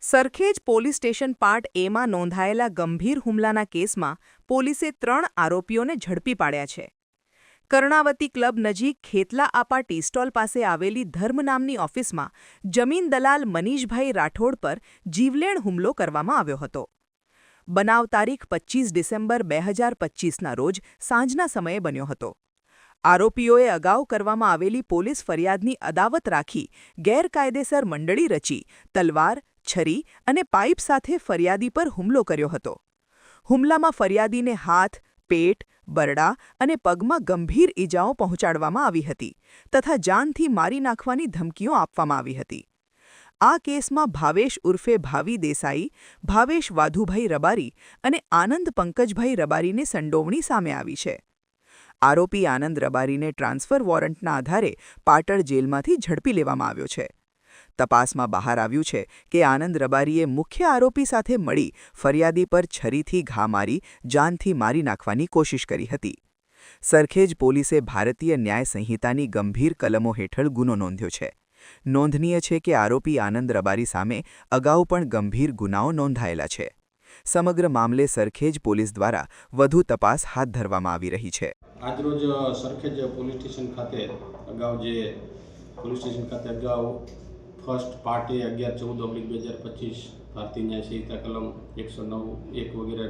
Sarkhej police station part એમાં નોંધાયેલા ગંભીર હુમલાના કેસમાં પોલીસે 3 આરોપીઓને ઝડપી પાડ્યા છે. કર્ણાવતી ક્લબ નજીક ખેતલા આપા ટી સ્ટોલ પાસે આવેલી ધર્મ નામની ઓફિસમાં જમીન દલાલ મનીષભાઈ રાઠોડ પર જીવલેણ હુમલો કરવામાં આવ્યો હતો. બનાવ તારીખ 25 ડિસેમ્બર 2025ના રોજ સાંજના સમયે બન્યો હતો. આરોપીઓએ અગાઉ કરવામાં આવેલી પોલીસ ફરિયાદની અદાવત રાખી ગેરકાયદેસર મંડળી રચી તલવાર, છરી અને પાઇપ સાથે ફરિયાદી પર હુમલો કર્યો હતો. હુમલામાં ફરિયાદીને હાથ, પેટ, બરડા અને પગમાં ગંભીર ઈજાઓ પહોંચાડવામાં આવી હતી તથા જાનથી મારી નાખવાની ધમકીઓ આપવામાં આવી હતી. આ કેસમાં ભાવેશ ઉર્ફે ભાવી દેસાઈ, ભાવેશ વાધુભાઈ રબારી અને આનંદ પંકજભાઈ રબારીને સંડોવણી સામે આવી છે. આરોપી આનંદ રબારીને ટ્રાન્સફર વોરંટના આધારે પાટણ જેલમાંથી ઝડપી લેવામાં આવ્યો છે. તપાસમાં બહાર આવ્યું છે કે આનંદ રબારીએ મુખ્ય આરોપી સાથે મળી ફરિયાદી પર છરીથી ઘા મારી જાનથી મારી નાખવાની કોશિશ કરી હતી. સરખેજ પોલીસે ભારતીય ન્યાય સંહિતાની ગંભીર કલમો હેઠળ ગુનો નોંધ્યો છે. નોંધનીય છે કે આરોપી આનંદ રબારી સામે અગાઉ પણ ગંભીર ગુનાઓ નોંધાયેલા છે. સમગ્ર મામલે સરખેજ પોલીસ દ્વારા વધુ તપાસ હાથ ધરવામાં આવી રહી છે. આજરોજ સરખેજ પોલીસ સ્ટેશન ખાતે ફર્સ્ટ પાર્ટી 11/14/2025 ભારતીય ન્યાય સંહિતા કલમ 109(1) વગેરે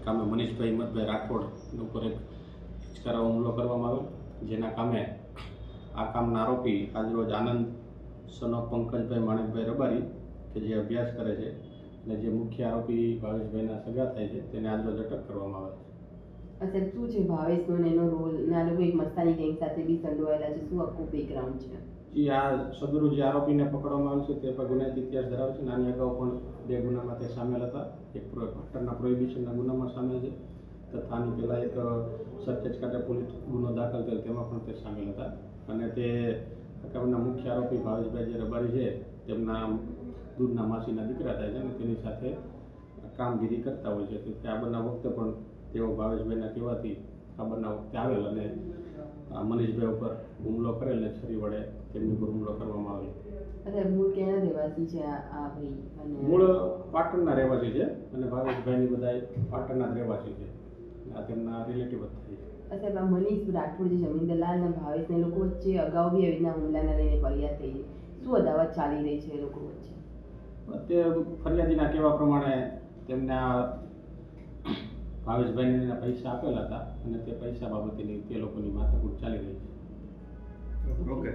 કામે મનીષભાઈ હિંમતભાઈ રાઠોડ ઉપર એક હિચકારો હુમલો કરવામાં આવેલ, જેના કામે આ કામના આરોપી આજરોજ આનંદ સનો પંકજભાઈ માણેકભાઈ રબારી કે જે અભ્યાસ કરે છે અને જે મુખ્ય આરોપી ભાવેશભાઈના સગા થાય છે તેને આજરોજ અટક કરવામાં આવે છે. અચ્છા, શું છે ભાવેશનો અને એનો રોલ? ના, લોકો એક મસ્તાની ગેંગ સાથે બી સંડોવાયેલા છે. શું આખું બેકગ્રાઉન્ડ છે? આ સદરુ જે આરોપીને પકડવામાં આવ્યો છે તે પર ગુનાહિત ઇતિહાસ ધરાવે છે. નાની અગાઉ પણ 2 ગુનામાં તે સામેલ હતા. એક પાટણના પ્રોહિબિશનના ગુનામાં સામેલ છે તથા આની પહેલાં એક સરખેજ ખાતે પોલીસ ગુનો દાખલ થયેલ તેમાં પણ તે સામેલ હતા. અને તે કામના મુખ્ય આરોપી ભાવેશભાઈ જે રબારી છે તેમના દૂધના માસીના દીકરા થાય છે અને તેની સાથે કામગીરી કરતા હોય છે. તો આ બનાવ વખતે પણ તેઓ ભાવેશભાઈના કહેવાથી આ બનાવ વખતે આવેલ અને મનીષભાઈ ઉપર હુમલો કરેલ ને છરી વડે તેમની પર હુમલો કરવામાં આવેલ. અરે, મૂળ ક્યાંના રહેવાસી છે આ ભાઈ? અને મૂળ પાટણના રહેવાસી છે અને ભાવેશભાઈની બધા પાટણના જ રહેવાસી છે. આ તેમના રિલેટિવ જ થાય છે. અચ્છા, મનીષ રાઠોડ જે જમીન દલાલ અને ભાવેશને લોકો વચ્ચે અગાઉ બી આવી રીતના હુમલાને લઈને ફરિયાદ થઈ છે. શું અદાવત ચાલી રહી છે એ લોકો વચ્ચે? તે ફરિયાદીના કહેવા પ્રમાણે તેમને આ ભાવેશભાઈને પૈસા આપેલા હતા અને તે પૈસા બાબતેની તે લોકોની માથાકૂટ ચાલી રહી છે. ઓકે.